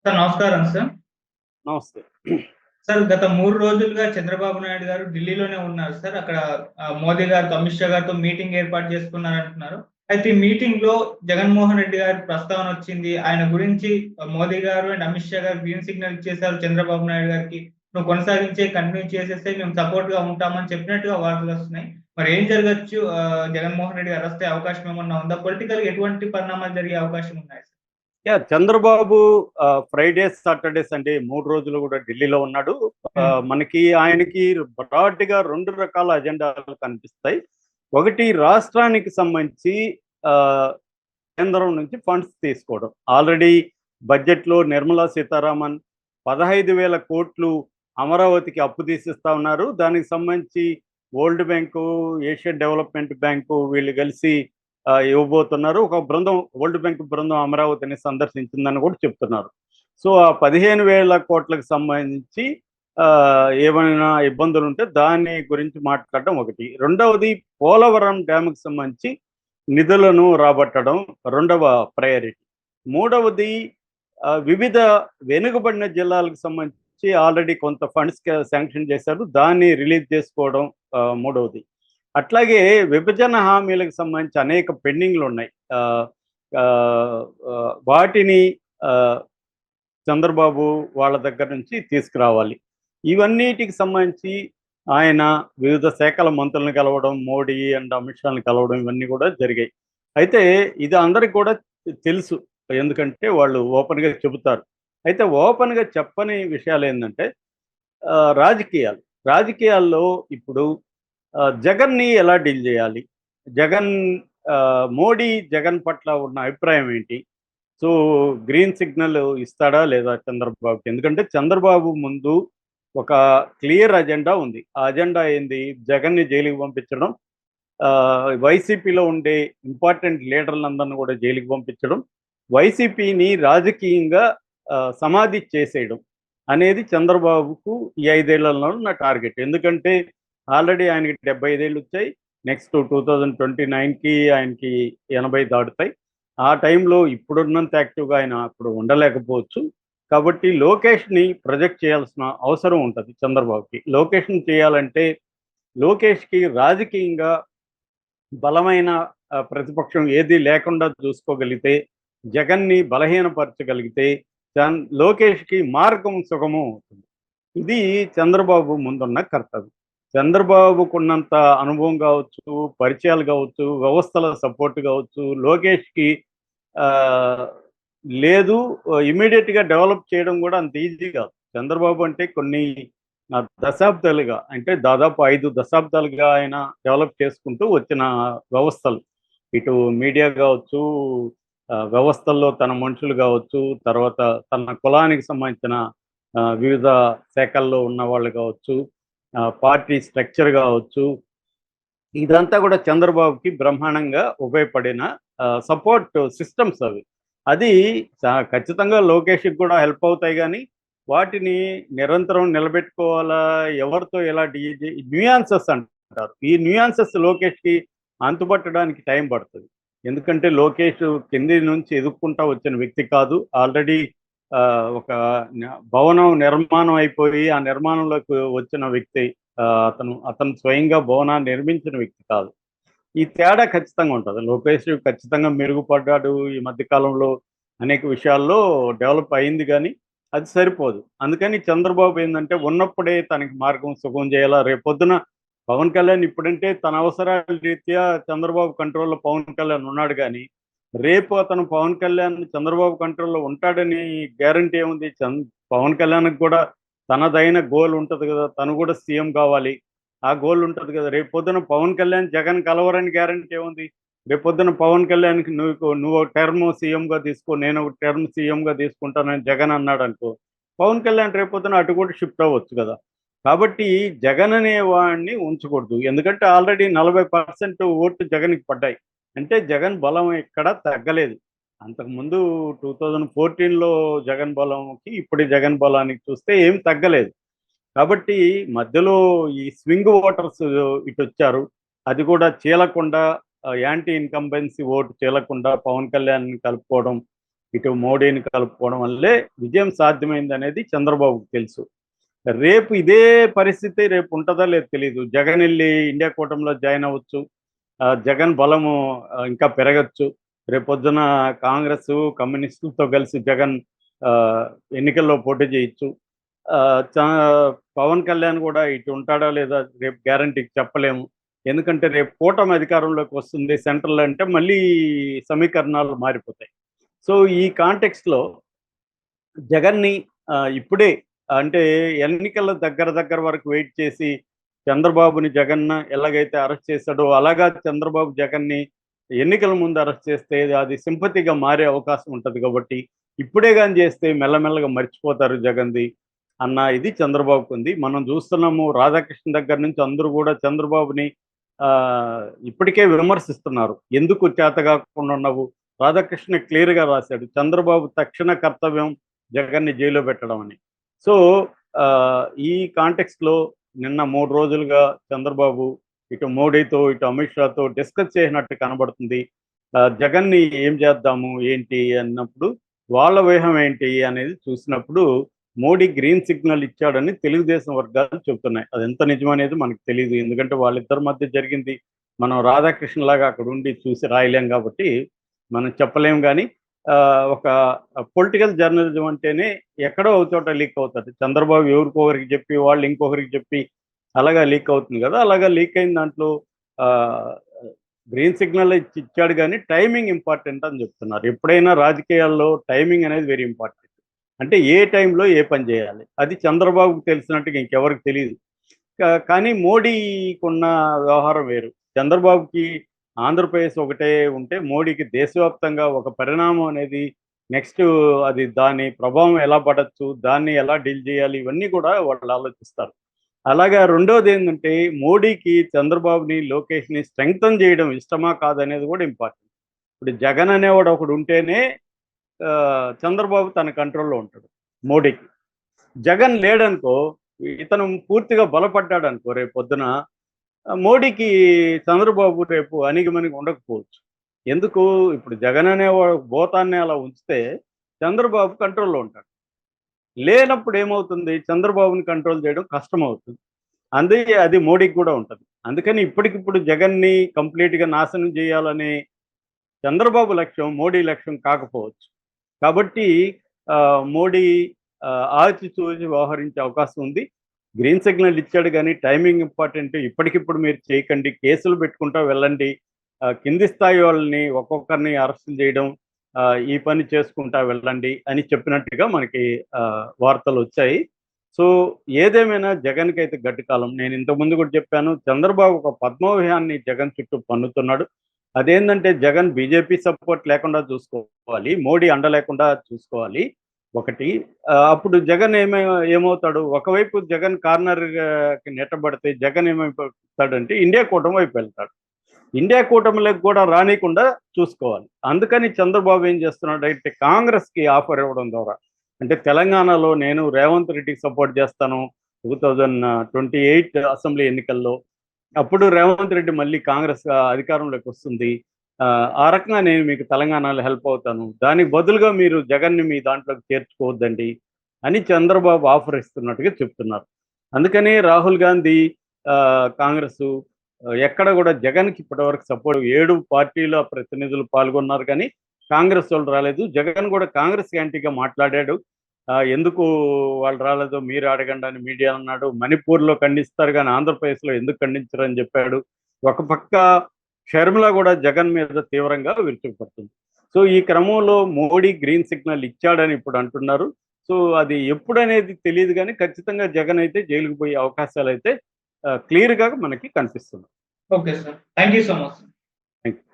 Sir నమస్కారం sir. నమస్తే. Sir గత 3 రోజులుగా చంద్రబాబు నాయుడు గారు ఢిల్లీలోనే ఉన్నారు సార్. అక్కడ మోదీ గారితో, అమిత్ షా గారితో మీటింగ్ ఏర్పాటు చేసుకున్నారంటున్నారు. అయితే ఈ మీటింగ్‌లో జగన్మోహన్ రెడ్డి గారి ప్రస్తావన వచ్చింది. ఆయన గురించి మోదీ గారు అండ్ అమిత్ షా గారు గ్రీన్ సిగ్నల్ ఇచ్చేసారు చంద్రబాబు నాయుడు గారికి. "నువ్వు కంటిన్యూ చేసేస్తే మేము సపోర్ట్‌గా ఉంటామని" చెప్పినట్టుగా వార్తలొస్తున్నాయి. మరి ఏం జరగొచ్చు? జగన్మోహన్ రెడ్డి అరెస్ట్ అయ్యే అవకాశం ఏమన్నా ఉందా? పొలిటికల్‌గా ఎటువంటి పరిణామాలు జరిగే అవకాశం ఉన్నాయి సార్? చంద్రబాబు ఫ్రైడేస్, సాటర్‌డేస్ అంటే 3 రోజులు కూడా ఢిల్లీలో ఉన్నాడు. మనకి ఆయనకి బ్రాడ్‌గా 2 రకాల అజెండాలు కనిపిస్తాయి. ఒకటి రాష్ట్రానికి సంబంధించి కేంద్రం నుంచి ఫండ్స్ తీసుకోవడం. ఆల్రెడీ బడ్జెట్‌లో నిర్మలా సీతారామన్ 15,000 కోట్లు అమరావతికి అప్పు తీసిస్తా ఉన్నారు. దానికి సంబంధించి world bank, Asian development bank వీళ్ళు కలిసి ఇవ్వబోతున్నారు. ఒక బృందం, వరల్డ్ బ్యాంక్ బృందం అమరావతిని సందర్శించిందని కూడా చెప్తున్నారు. సో ఆ 15,000 కోట్లకు సంబంధించి ఏమైనా ఇబ్బందులు ఉంటే దాని గురించి మాట్లాడడం ఒకటి. రెండవది పోలవరం డ్యాముకి సంబంధించి నిధులను రాబట్టడం రెండవ ప్రయారిటీ. మూడవది వివిధ వెనుకబడిన జిల్లాలకు సంబంధించి ఆల్రెడీ కొంత ఫండ్స్ శాంక్షన్ చేశారు, దాన్ని రిలీజ్ చేసుకోవడం మూడవది. అట్లాగే విభజన హామీలకు సంబంధించి అనేక పెండింగ్లు ఉన్నాయి. వాటిని చంద్రబాబు వాళ్ళ దగ్గర నుంచి తీసుకురావాలి. ఇవన్నిటికి సంబంధించి ఆయన వివిధ శాఖల మంత్రులను కలవడం, మోడీ అండ్ అమిత్ షాని కలవడం ఇవన్నీ కూడా జరిగాయి. అయితే ఇది అందరికి కూడా తెలుసు, ఎందుకంటే వాళ్ళు ఓపెన్గా చెబుతారు. అయితే ఓపెన్గా చెప్పని విషయాలు ఏంటంటే రాజకీయాల్లో ఇప్పుడు జగన్ని ఎలా డీల్ చేయాలి, మోడీ జగన్ పట్ల ఉన్న అభిప్రాయం ఏంటి, సో గ్రీన్ సిగ్నల్ ఇస్తాడా లేదా చంద్రబాబుకి? ఎందుకంటే చంద్రబాబు ముందు ఒక క్లియర్ అజెండా ఉంది. ఆ అజెండా ఏంది? జగన్ని జైలుకి పంపించడం, వైసీపీలో ఉండే ఇంపార్టెంట్ లీడర్లందరినీ కూడా జైలుకి పంపించడం, వైసీపీని రాజకీయంగా సమాధి చేసేయడం అనేది చంద్రబాబుకు ఈ 5 ఏళ్లలో ఉన్న టార్గెట్. ఎందుకంటే ఆల్రెడీ ఆయనకి 75 ఏళ్ళు వచ్చాయి. నెక్స్ట్ 2029కి ఆయనకి 80 దాటుతాయి. ఆ టైంలో ఇప్పుడున్నంత యాక్టివ్గా ఆయన అప్పుడు ఉండలేకపోవచ్చు. కాబట్టి లోకేష్ని ప్రొజెక్ట్ చేయాల్సిన అవసరం ఉంటుంది చంద్రబాబుకి. లోకేష్ని చేయాలంటే లోకేష్కి రాజకీయంగా బలమైన ప్రతిపక్షం ఏది లేకుండా చూసుకోగలిగితే, జగన్ని బలహీనపరచగలిగితే లోకేష్కి మార్గం సుగమం అవుతుంది. ఇది చంద్రబాబు ముందున్న కర్తవ్యం. చంద్రబాబుకున్నంత అనుభవం కావచ్చు, పరిచయాలు కావచ్చు, వ్యవస్థల సపోర్ట్ కావచ్చు లోకేష్కి లేదు. ఇమీడియట్గా డెవలప్ చేయడం కూడా అంత ఈజీ కాదు. చంద్రబాబు అంటే కొన్ని దశాబ్దాలుగా, అంటే దాదాపు 5 దశాబ్దాలుగా ఆయన డెవలప్ చేసుకుంటూ వచ్చిన వ్యవస్థలు, ఇటు మీడియా కావచ్చు, వ్యవస్థల్లో తన మనుషులు కావచ్చు, తర్వాత తన కులానికి సంబంధించిన వివిధ శాఖల్లో ఉన్న వాళ్ళు కావచ్చు, పార్టీ స్ట్రక్చర్ కావచ్చు, ఇదంతా కూడా చంద్రబాబుకి బ్రహ్మాండంగా ఉపయోగపడిన సపోర్ట్ సిస్టమ్స్ అవి. అది ఖచ్చితంగా లోకేష్కి కూడా హెల్ప్ అవుతాయి. కానీ వాటిని నిరంతరం నిలబెట్టుకోవాలా, ఎవరితో ఎలా న్యూయాన్సెస్ అంటారు, ఈ న్యూయాన్సెస్ లోకేష్కి అంతుపట్టడానికి టైం పడుతుంది. ఎందుకంటే లోకేష్ కింది నుంచి ఎదుక్కుంటా వచ్చిన వ్యక్తి కాదు. ఆల్రెడీ ఒక భవనం నిర్మాణం అయిపోయి ఆ నిర్మాణంలోకి వచ్చిన వ్యక్తి. అతను స్వయంగా భవనాన్ని నిర్మించిన వ్యక్తి కాదు. ఈ తేడా ఖచ్చితంగా ఉంటుంది. లోకేష్ ఖచ్చితంగా మెరుగుపడ్డాడు ఈ మధ్యకాలంలో, అనేక విషయాల్లో డెవలప్ అయింది, కానీ అది సరిపోదు. అందుకని చంద్రబాబు ఏంటంటే ఉన్నప్పుడే తనకి మార్గం సుగం చేయాలా. రేపొద్దున పవన్ కళ్యాణ్ ఇప్పుడంటే తన అవసరాల రీత్యా చంద్రబాబు కంట్రోల్లో పవన్ కళ్యాణ్ ఉన్నాడు, కానీ రేపు అతను పవన్ కళ్యాణ్ చంద్రబాబు కంట్రోల్లో ఉంటాడని గ్యారంటీ ఏముంది? పవన్ కళ్యాణ్కి కూడా తనదైన గోల్ ఉంటుంది కదా, తను కూడా సీఎం కావాలి, ఆ గోల్ ఉంటుంది కదా. రేపు పొద్దున పవన్ కళ్యాణ్ జగన్ కలవరని గ్యారంటీ ఏముంది? రేపు పొద్దున పవన్ కళ్యాణ్కి నువ్వు టర్మ్ సీఎంగా తీసుకో, నేను ఒక టర్మ్ సీఎంగా తీసుకుంటానని జగన్ అన్నాడు అనుకో, పవన్ కళ్యాణ్ రేపు పొద్దున అటు కూడా షిఫ్ట్ అవ్వచ్చు కదా. కాబట్టి జగన్ అనే వాడిని ఉంచకూడదు. ఎందుకంటే ఆల్రెడీ 40% ఓట్లు జగన్కి పడ్డాయి. అంటే జగన్ బలం ఎక్కడా తగ్గలేదు. అంతకుముందు 2014లో జగన్ బలంకి ఇప్పుడు జగన్ బలానికి చూస్తే ఏం తగ్గలేదు. కాబట్టి మధ్యలో ఈ స్వింగ్ ఓటర్స్ ఇటు వచ్చారు. అది కూడా చీలకుండా, యాంటీ ఇన్కంబెన్సీ ఓటు చీలకుండా పవన్ కళ్యాణ్ కలుపుకోవడం, ఇటు మోడీని కలుపుకోవడం వల్లే విజయం సాధ్యమైంది అనేది చంద్రబాబుకు తెలుసు. రేపు ఇదే పరిస్థితి రేపు ఉంటుందా లేదు తెలియదు. జగన్ వెళ్ళి ఇండియా కూటమిలో జాయిన్ అవ్వచ్చు, జగన్ బలము ఇంకా పెరగచ్చు. రేపొద్దున కాంగ్రెస్ కమ్యూనిస్టులతో కలిసి జగన్ ఎన్నికల్లో పోటీ చేయొచ్చు. పవన్ కళ్యాణ్ కూడా ఇటు ఉంటాడా లేదా రేపు గ్యారంటీకి చెప్పలేము. ఎందుకంటే రేపు కూటమి అధికారంలోకి వస్తుంది సెంట్రల్ అంటే మళ్ళీ సమీకరణాలు మారిపోతాయి. సో ఈ కాంటెక్స్ట్లో జగన్ని ఇప్పుడే అంటే ఎన్నికల దగ్గర వరకు వెయిట్ చేసి చంద్రబాబుని జగన్ ఎలాగైతే అరెస్ట్ చేశాడో అలాగా చంద్రబాబు జగన్ని ఎన్నికల ముందు అరెస్ట్ చేస్తే అది సింపతిగా మారే అవకాశం ఉంటుంది. కాబట్టి ఇప్పుడే కానీ చేస్తే మెల్లమెల్లగా మర్చిపోతారు జగన్ది అన్న ఇది చంద్రబాబుకు ఉంది. మనం చూస్తున్నాము రాధాకృష్ణ దగ్గర నుంచి అందరూ కూడా చంద్రబాబుని ఇప్పటికే విమర్శిస్తున్నారు. ఎందుకు చేత కాకుండా ఉన్నావు? రాధాకృష్ణ క్లియర్గా రాశాడు, చంద్రబాబు తక్షణ కర్తవ్యం జగన్ని జైల్లో పెట్టడం అని. సో ఈ కాంటెక్స్ట్లో నిన్న 3 రోజులుగా చంద్రబాబు ఇటు మోడీతో ఇటు అమిత్ షాతో డిస్కస్ చేసినట్టు కనబడుతుంది. జగన్ని ఏం చేద్దాము ఏంటి అన్నప్పుడు వాళ్ళ వ్యూహం ఏంటి అనేది చూసినప్పుడు మోడీ గ్రీన్ సిగ్నల్ ఇచ్చాడని తెలుగుదేశం వర్గాలు చెబుతున్నాయి. అది ఎంత నిజమనేది మనకు తెలియదు, ఎందుకంటే వాళ్ళిద్దరి మధ్య జరిగింది మనం రాధాకృష్ణ లాగా అక్కడ ఉండి చూసి రాయలేం కాబట్టి మనం చెప్పలేం. కానీ ఒక పొలిటికల్ జర్నలిజం అంటేనే ఎక్కడో ఒక చోట లీక్ అవుతుంది. చంద్రబాబు ఎవరికొకరికి చెప్పి వాళ్ళు ఇంకొకరికి చెప్పి అలాగా లీక్ అవుతుంది కదా. అలాగా లీక్ అయిన దాంట్లో గ్రీన్ సిగ్నల్ ఇచ్చాడు కానీ టైమింగ్ ఇంపార్టెంట్ అని చెప్తున్నారు. ఎప్పుడైనా రాజకీయాల్లో టైమింగ్ అనేది వెరీ ఇంపార్టెంట్. అంటే ఏ టైంలో ఏ పని చేయాలి అది చంద్రబాబుకు తెలిసినట్టుగా ఇంకెవరికి తెలియదు. కానీ మోడీకి ఉన్న వ్యవహారం వేరు. చంద్రబాబుకి ఆంధ్రప్రదేశ్ ఒకటే ఉంటే మోడీకి దేశవ్యాప్తంగా ఒక పరిణామం అనేది నెక్స్ట్ అది దాని ప్రభావం ఎలా పడచ్చు, దాన్ని ఎలా డీల్ చేయాలి, ఇవన్నీ కూడా వాళ్ళు ఆలోచిస్తారు. అలాగా రెండోది ఏంటంటే మోడీకి చంద్రబాబుని లోకేష్ని స్ట్రెంగ్తన్ చేయడం ఇష్టమా కాదనేది కూడా ఇంపార్టెంట్. ఇప్పుడు జగన్ అనేవాడు ఒకడు ఉంటేనే చంద్రబాబు తన కంట్రోల్లో ఉంటాడు. మోడీకి జగన్ లేడనుకో, ఇతను పూర్తిగా బలపడ్డాడు అనుకో, రేపు పొద్దున మోడీకి చంద్రబాబు రేపు అణిగిమణిగి ఉండకపోవచ్చు. ఎందుకు? ఇప్పుడు జగన్ అనేవాడు భూతాన్ని అలా ఉంచితే చంద్రబాబు కంట్రోల్లో ఉంటాడు. లేనప్పుడు ఏమవుతుంది? చంద్రబాబుని కంట్రోల్ చేయడం కష్టం అవుతుంది. అది మోడీకి కూడా ఉంటుంది. అందుకని ఇప్పటికిప్పుడు జగన్ని కంప్లీట్గా నాశనం చేయాలనే చంద్రబాబు లక్ష్యం మోడీ లక్ష్యం కాకపోవచ్చు. కాబట్టి మోడీ ఆచితూచి వ్యవహరించే అవకాశం ఉంది. గ్రీన్ సిగ్నల్ ఇచ్చాడు కానీ టైమింగ్ ఇంపార్టెంట్. ఇప్పటికిప్పుడు మీరు చేయకండి, కేసులు పెట్టుకుంటా వెళ్ళండి, కింది స్థాయి వాళ్ళని ఒక్కొక్కరిని అరెస్టులు చేయడం, ఈ పని చేసుకుంటా వెళ్ళండి అని చెప్పినట్టుగా మనకి వార్తలు వచ్చాయి. సో ఏదేమైనా జగన్కి అయితే గట్టి కాలం. నేను ఇంతకుముందు కూడా చెప్పాను, చంద్రబాబు ఒక పద్మవ్యూహాన్ని జగన్ చుట్టూ పన్నుతున్నాడు. అదేంటంటే జగన్ బీజేపీ సపోర్ట్ లేకుండా చూసుకోవాలి, మోడీ అండ లేకుండా చూసుకోవాలి ఒకటి. అప్పుడు జగన్ ఏమవుతాడు? ఒకవైపు జగన్ కార్నర్కి నెట్టబడితే జగన్ ఏమైపోతాడంటే ఇండియా కూటమి వైపు వెళ్తాడు. ఇండియా కూటమిలోకి కూడా రానికుండా చూసుకోవాలి. అందుకని చంద్రబాబు ఏం చేస్తున్నాడు అంటే కాంగ్రెస్కి ఆఫర్ ఇవ్వడం ద్వారా, అంటే తెలంగాణలో నేను రేవంత్ రెడ్డికి సపోర్ట్ చేస్తాను 2028 అసెంబ్లీ ఎన్నికల్లో, అప్పుడు రేవంత్ రెడ్డి మళ్ళీ కాంగ్రెస్ అధికారంలోకి వస్తుంది, ఆ రకంగా నేను మీకు తెలంగాణలో హెల్ప్ అవుతాను, దానికి బదులుగా మీరు జగన్ని మీ దాంట్లోకి చేర్చుకోవద్దండి అని చంద్రబాబు ఆఫర్ ఇస్తున్నట్టుగా చెప్తున్నారు. అందుకని రాహుల్ గాంధీ కాంగ్రెస్ ఎక్కడ కూడా జగన్కి ఇప్పటివరకు సపోర్ట్ 7 పార్టీల ప్రతినిధులు పాల్గొన్నారు కానీ కాంగ్రెస్ వాళ్ళు రాలేదు. జగన్ కూడా కాంగ్రెస్ యాంటీగా మాట్లాడాడు. ఎందుకు వాళ్ళు రాలేదో మీరు అడగండి అని మీడియా అన్నాడు. మణిపూర్లో ఖండిస్తారు కానీ ఆంధ్రప్రదేశ్లో ఎందుకు ఖండించరని చెప్పాడు. ఒక పక్క షర్మిల కూడా జగన్ మీద తీవ్రంగా విరుచుకుపడుతుంది. సో ఈ క్రమంలో మోడీ గ్రీన్ సిగ్నల్ ఇచ్చాడని ఇప్పుడు అంటున్నారు. సో అది ఎప్పుడనేది తెలియదు కానీ ఖచ్చితంగా జగన్ అయితే జైలుకు పోయే అవకాశాలు అయితే క్లియర్గా మనకి కనిపిస్తుంది. Okay sir, thank you so much. Thank you.